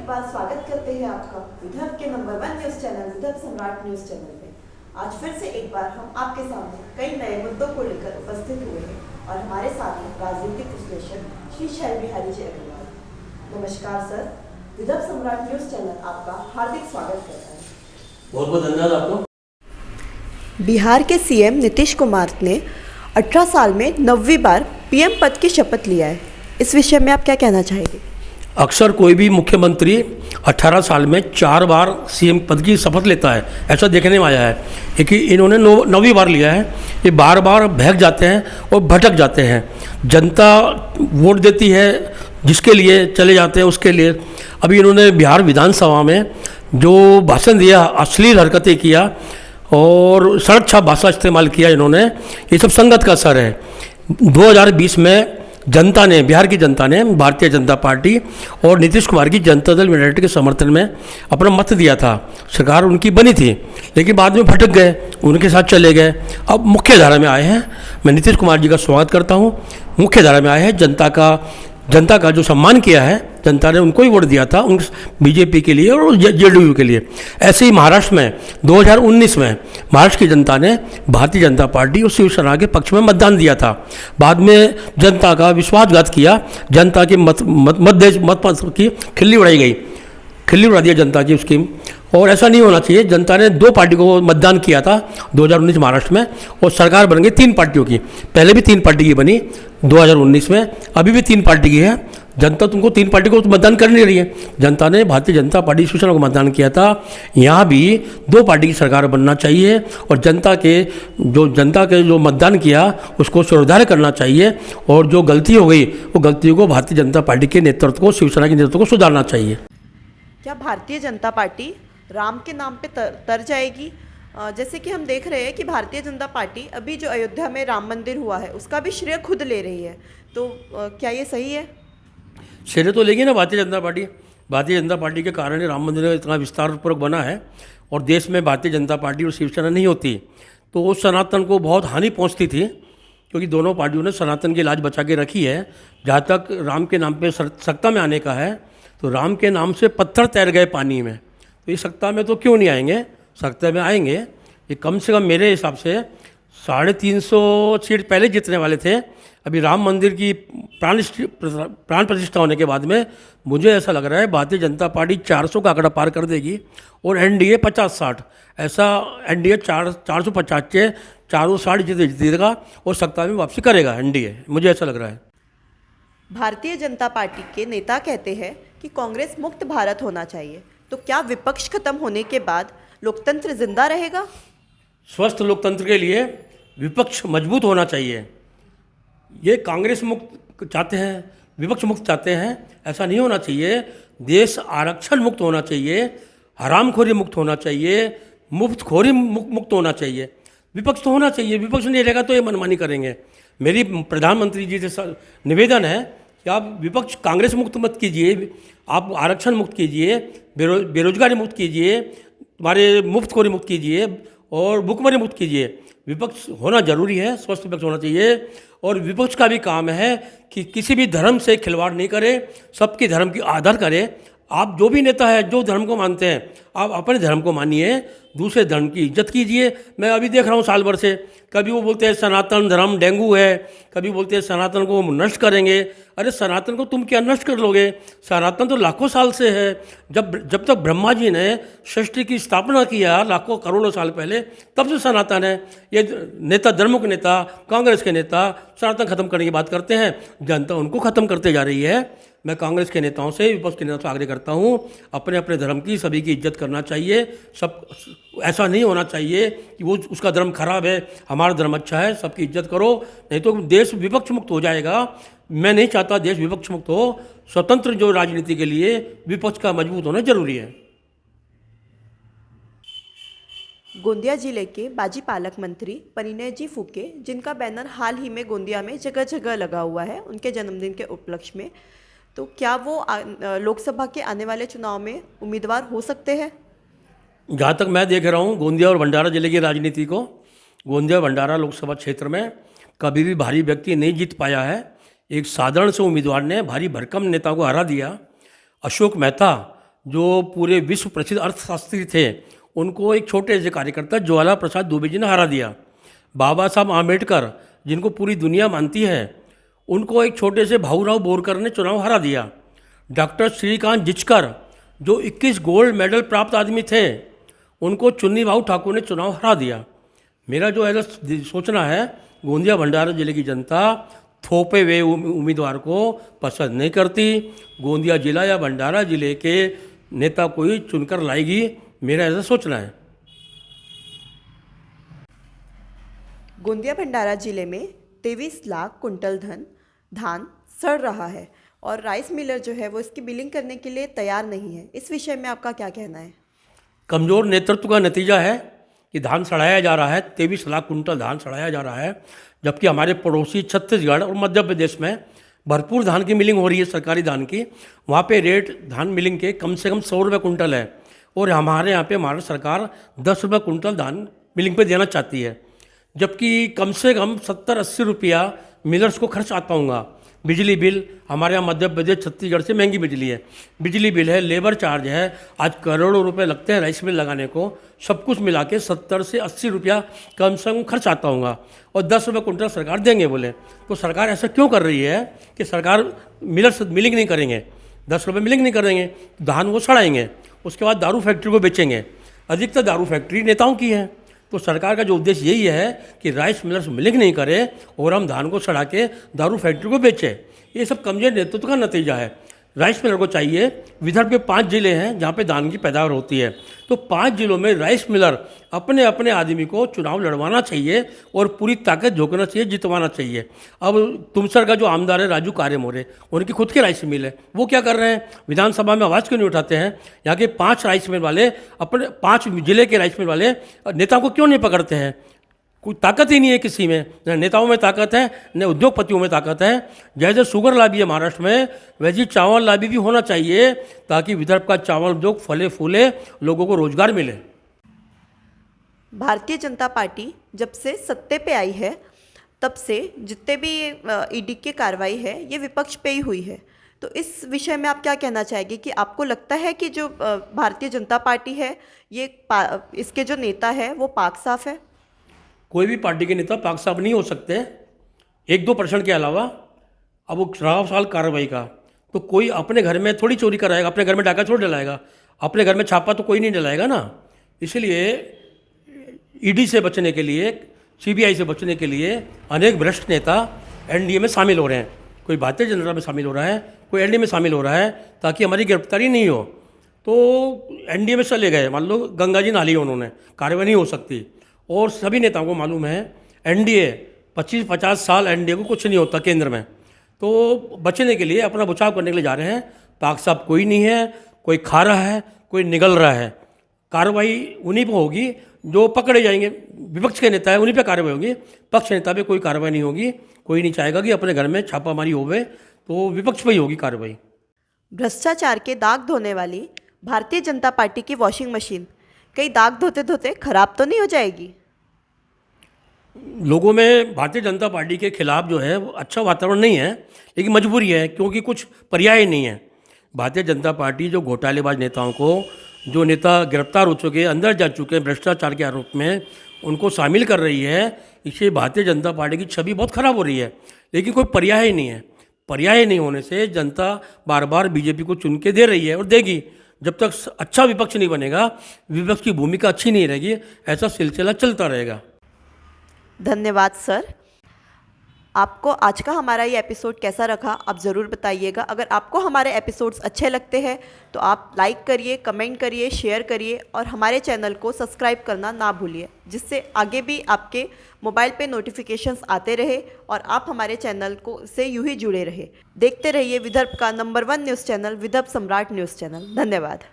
बार स्वागत करते हैं आपका विदर्भ के नंबर 1 न्यूज चैनल विदर्भ सम्राट न्यूज चैनल पे। आज फिर से एक बार हम आपके सामने कई नए मुद्दों को लेकर उपस्थित हुए हैं और हमारे साथ हैं राजनीतिक विश्लेषक श्री शैल बिहारी जी अग्रवाल। नमस्कार सर, विदर्भ सम्राट न्यूज चैनल आपका हार्दिक स्वागत करता है। बहुत बहुत धन्यवाद आपको। बिहार के सीएम नीतीश कुमार ने 18 साल में 9वीं बार पीएम पद की शपथ लिया है। इस विषय में आप क्या कहना चाहेंगे? अक्सर कोई भी मुख्यमंत्री 18 साल में 4 बार सीएम पद की शपथ लेता है, ऐसा देखने में आया है। क्योंकि इन्होंने 9वीं बार लिया है। ये बार बार बहक जाते हैं और भटक जाते हैं। जनता वोट देती है, जिसके लिए चले जाते हैं उसके लिए। अभी इन्होंने बिहार विधानसभा में जो भाषण दिया, अश्लील हरकतें किया और सड़क छाप भाषा इस्तेमाल किया इन्होंने, ये सब संगत का असर है। 2020 में जनता ने, बिहार की जनता ने भारतीय जनता पार्टी और नीतीश कुमार की जनता दल यूनाइटेड के समर्थन में अपना मत दिया था। सरकार उनकी बनी थी, लेकिन बाद में भटक गए, उनके साथ चले गए। अब मुख्य धारा में आए हैं। मैं नीतीश कुमार जी का स्वागत करता हूँ। मुख्य धारा में आए हैं। जनता का जो सम्मान किया है, जनता ने उनको ही वोट दिया था, उन बीजेपी के लिए और जेडीयू के लिए। ऐसे ही महाराष्ट्र में 2019 में महाराष्ट्र की जनता ने भारतीय जनता पार्टी और शिवसेना के पक्ष में मतदान दिया था। बाद में जनता का विश्वासघात किया, जनता की मत की खिल्ली उड़ाई गई, खिल्ली उड़ा दिया जनता की उसकी। और ऐसा नहीं होना चाहिए। जनता ने 2 पार्टी को मतदान किया था 2019 महाराष्ट्र में, और सरकार बन गई 3 पार्टियों की। पहले भी 3 पार्टी की बनी 2019 में, अभी भी 3 पार्टी की है। जनता तुमको 3 पार्टी को तो मतदान कर नहीं रही है। जनता ने भारतीय जनता पार्टी शिवसेना को मतदान किया था। यहाँ भी 2 पार्टी की सरकार बनना चाहिए और जनता के जो मतदान किया उसको सुधार करना चाहिए। और जो गलती हो गई वो गलती को भारतीय जनता पार्टी के नेतृत्व को, शिवसेना के नेतृत्व को सुधारना चाहिए। क्या भारतीय जनता पार्टी राम के नाम पे तर जाएगी? जैसे कि हम देख रहे हैं कि भारतीय जनता पार्टी अभी जो अयोध्या में राम मंदिर हुआ है उसका भी श्रेय खुद ले रही है, तो क्या ये सही है? श्रेय तो लेगी ना भारतीय जनता पार्टी। भारतीय जनता पार्टी के कारण राम मंदिर इतना विस्तारपूर्वक बना है। और देश में भारतीय जनता पार्टी और शिवसेना नहीं होती तो वो सनातन को बहुत हानि पहुंचती थी, क्योंकि दोनों पार्टियों ने सनातन की लाज बचा के रखी है। जहाँ तक राम के नाम पे सत्ता में आने का है, तो राम के नाम से पत्थर तैर गए पानी में, तो ये सत्ता में तो क्यों नहीं आएंगे? सत्ता में आएंगे। ये कम से कम मेरे हिसाब से 350 सीट पहले जीतने वाले थे। अभी राम मंदिर की प्राण प्रतिष्ठा होने के बाद में मुझे ऐसा लग रहा है भारतीय जनता पार्टी 400 का आंकड़ा पार कर देगी और एनडीए 50-60, ऐसा एनडीए 450 से 460 जीतेगा और सत्ता में वापसी करेगा एनडीए, मुझे ऐसा लग रहा है। भारतीय जनता पार्टी के नेता कहते हैं कि कांग्रेस मुक्त भारत होना चाहिए, तो क्या विपक्ष खत्म होने के बाद लोकतंत्र जिंदा रहेगा? स्वस्थ लोकतंत्र के लिए विपक्ष मजबूत होना चाहिए। ये कांग्रेस मुक्त चाहते हैं, विपक्ष मुक्त चाहते हैं, ऐसा नहीं होना चाहिए। देश आरक्षण मुक्त होना चाहिए, हरामखोरी मुक्त होना चाहिए, मुफ्तखोरी मुक्त होना चाहिए। विपक्ष तो होना चाहिए। विपक्ष नहीं रहेगा तो ये मनमानी करेंगे। मेरी प्रधानमंत्री जी से निवेदन है कि आप विपक्ष कांग्रेस मुक्त मत कीजिए, आप आरक्षण मुक्त कीजिए, बेरोजगारी मुक्त कीजिए, तुम्हारे मुफ्तखोरी मुक्त कीजिए और भुखमरी मुक्त कीजिए। विपक्ष होना जरूरी है, स्वस्थ विपक्ष होना चाहिए। और विपक्ष का भी काम है कि किसी भी धर्म से खिलवाड़ नहीं करे, सबके धर्म की आदर करे। आप जो भी नेता है, जो धर्म को मानते हैं, आप अपने धर्म को मानिए, दूसरे धर्म की इज्जत कीजिए। मैं अभी देख रहा हूँ साल भर से, कभी वो बोलते हैं सनातन धर्म डेंगू है, कभी बोलते हैं सनातन को नष्ट करेंगे। अरे सनातन को तुम क्या नष्ट कर लोगे? सनातन तो लाखों साल से है। जब तक ब्रह्मा जी ने सृष्टि की स्थापना किया लाखों करोड़ों साल पहले, तब से सनातन है। ये नेता, धर्मों के नेता, कांग्रेस के नेता सनातन खत्म करने की बात करते हैं, जनता उनको खत्म करते जा रही है। मैं कांग्रेस के नेताओं से, विपक्ष के नेताओं से आग्रह करता हूँ, अपने अपने धर्म की सभी की इज्जत करना चाहिए। सब ऐसा नहीं होना चाहिए कि वो उसका धर्म खराब है, हमारा धर्म अच्छा है, सबकी इज्जत करो, नहीं तो देश विपक्ष मुक्त हो जाएगा। मैं नहीं चाहता देश विपक्ष मुक्त हो। स्वतंत्र जो राजनीति के लिए विपक्ष का मजबूत होना जरूरी है। गोंदिया जिले के बाजी पालक मंत्री परिणय जी फूके, जिनका बैनर हाल ही में गोंदिया में जगह जगह लगा हुआ है उनके जन्मदिन के उपलक्ष्य में, तो क्या वो लोकसभा के आने वाले चुनाव में उम्मीदवार हो सकते हैं? जहाँ तक मैं देख रहा हूँ गोंदिया और भंडारा जिले की राजनीति को, गोंदिया भंडारा लोकसभा क्षेत्र में कभी भी भारी व्यक्ति नहीं जीत पाया है। एक साधारण से उम्मीदवार ने भारी भरकम नेता को हरा दिया। अशोक मेहता जो पूरे विश्व प्रसिद्ध अर्थशास्त्री थे उनको एक छोटे से कार्यकर्ता ज्वाला प्रसाद दुबे जी ने हरा दिया। बाबा साहब आम्बेडकर जिनको पूरी दुनिया मानती है उनको एक छोटे से भाऊराव बोरकर ने चुनाव हरा दिया। डॉक्टर श्रीकांत जिचकर जो 21 गोल्ड मेडल प्राप्त आदमी थे उनको चुन्नी भाऊ ठाकुर ने चुनाव हरा दिया। मेरा जो है सोचना है, गोंदिया भंडारा जिले की जनता थोपे हुए उम्मीदवार को पसंद नहीं करती। गोंदिया जिला या भंडारा जिले के नेता को ही चुनकर लाएगी, मेरा ऐसा सोचना है। गोंदिया भंडारा जिले में 23 लाख कुंटल धान सड़ रहा है और राइस मिलर जो है वो इसकी बिलिंग करने के लिए तैयार नहीं है। इस विषय में आपका क्या कहना है? कमज़ोर नेतृत्व का नतीजा है कि धान सड़ाया जा रहा है। 23 लाख कुंटल धान सड़ाया जा रहा है, जबकि हमारे पड़ोसी छत्तीसगढ़ और मध्य प्रदेश में भरपूर धान की मिलिंग हो रही है, सरकारी धान की। वहाँ पे रेट धान मिलिंग के कम से कम 100 रुपये कुंटल है और हमारे यहाँ पे हमारी सरकार 10 रुपये कुंटल धान मिलिंग पे देना चाहती है, जबकि कम से कम 70-80 रुपया मिलर्स को खर्च आता होगा। बिजली बिल हमारे यहाँ मध्य प्रदेश छत्तीसगढ़ से महंगी बिजली है, बिजली बिल है, लेबर चार्ज है, आज करोड़ों रुपए लगते हैं राइस मिल लगाने को। सब कुछ मिला के 70 से 80 रुपया कम से कम खर्च आता होगा और 10 रुपये कुंटल सरकार देंगे बोले। तो सरकार ऐसा क्यों कर रही है कि सरकार मिलिंग नहीं करेंगे, 10 रुपये मिलिंग नहीं करेंगे, धान को सड़ाएंगे, उसके बाद दारू फैक्ट्री को बेचेंगे। अधिकतर दारू फैक्ट्री नेताओं की है। तो सरकार का जो उद्देश्य यही है कि राइस मिलर्स मिलिंग नहीं करे और हम धान को सड़ा के दारू फैक्ट्री को बेचें। ये सब कमजोर नेतृत्व का नतीजा है। राइस मिलर को चाहिए, विदर्भ के 5 जिले हैं जहाँ पे धान की पैदावार होती है, तो 5 जिलों में राइस मिलर अपने अपने आदमी को चुनाव लड़वाना चाहिए और पूरी ताकत झोंकना चाहिए, जितवाना चाहिए। अब तुमसर का जो आमदार है राजू कारे मोरे, उनकी खुद की राइस मिल है, वो क्या कर रहे हैं, विधानसभा में आवाज़ क्यों नहीं उठाते हैं? यहाँ के 5 राइस मिल वाले, अपने 5 जिले के राइस मिल वाले नेताओं को क्यों नहीं पकड़ते हैं? कोई ताकत ही नहीं है किसी में, न नेताओं में ताकत है न उद्योगपतियों में ताकत है। जैसे शुगर लॉबी है महाराष्ट्र में, वैसी चावल लॉबी भी होना चाहिए ताकि विदर्भ का चावल उद्योग फले फूले, लोगों को रोजगार मिले। भारतीय जनता पार्टी जब से सत्ते पे आई है तब से जितने भी ईडी की कार्रवाई है ये विपक्ष पे ही हुई है। तो इस विषय में आप क्या कहना चाहेंगे कि आपको लगता है कि जो भारतीय जनता पार्टी है ये इसके जो नेता है वो पाक साफ है? कोई भी पार्टी के नेता पाक साफ नहीं हो सकते 1-2% के अलावा। अब वो 18 साल कार्रवाई का, तो कोई अपने घर में थोड़ी चोरी कराएगा, अपने घर में डाका थोड़ी डलाएगा, अपने घर में छापा तो कोई नहीं डलाएगा ना। इसलिए ईडी से बचने के लिए, सीबीआई से बचने के लिए अनेक भ्रष्ट नेता एनडीए में शामिल हो रहे हैं। कोई भारतीय जनता में शामिल हो रहा है, कोई एनडीए में शामिल हो रहा है ताकि हमारी गिरफ्तारी नहीं हो। तो एनडीए में चले गए, मान लो गंगा जी नाली उन्होंने, कार्रवाई नहीं हो सकती। और सभी नेताओं को मालूम है एनडीए 25-50 साल एनडीए को कुछ नहीं होता केंद्र में। तो बचने के लिए, अपना बचाव करने के लिए जा रहे हैं। पाक साहब कोई नहीं है, कोई खा रहा है, कोई निगल रहा है। कार्रवाई उन्हीं पर होगी जो पकड़े जाएंगे। विपक्ष के नेता है उन्हीं पर कार्रवाई होगी, पक्ष नेता पे कोई कार्रवाई नहीं होगी। कोई नहीं चाहेगा कि अपने घर में छापामारी होवे, तो विपक्ष पर ही होगी कार्रवाई। भ्रष्टाचार के दाग धोने वाली भारतीय जनता पार्टी की वॉशिंग मशीन कई दाग धोते धोते खराब तो नहीं हो जाएगी? लोगों में भारतीय जनता पार्टी के खिलाफ जो है वो अच्छा वातावरण नहीं है, लेकिन मजबूरी है क्योंकि कुछ पर्याय नहीं है। भारतीय जनता पार्टी जो घोटालेबाज नेताओं को, जो नेता गिरफ्तार हो चुके हैं, अंदर जा चुके हैं भ्रष्टाचार के आरोप में, उनको शामिल कर रही है। इससे भारतीय जनता पार्टी की छवि बहुत खराब हो रही है, लेकिन कोई पर्याय ही नहीं है। पर्याय नहीं होने से जनता बार बार बीजेपी को चुन के दे रही है और देगी। जब तक अच्छा विपक्ष नहीं बनेगा, विपक्ष की भूमिका अच्छी नहीं रहेगी, ऐसा सिलसिला चलता रहेगा। धन्यवाद सर। आपको आज का हमारा ये एपिसोड कैसा रखा आप ज़रूर बताइएगा। अगर आपको हमारे एपिसोड्स अच्छे लगते हैं तो आप लाइक करिए, कमेंट करिए, शेयर करिए और हमारे चैनल को सब्सक्राइब करना ना भूलिए, जिससे आगे भी आपके मोबाइल पे नोटिफिकेशंस आते रहे और आप हमारे चैनल को से यूं ही जुड़े रहे। देखते रहिए विदर्भ का नंबर 1 न्यूज़ चैनल, विदर्भ सम्राट न्यूज़ चैनल। धन्यवाद।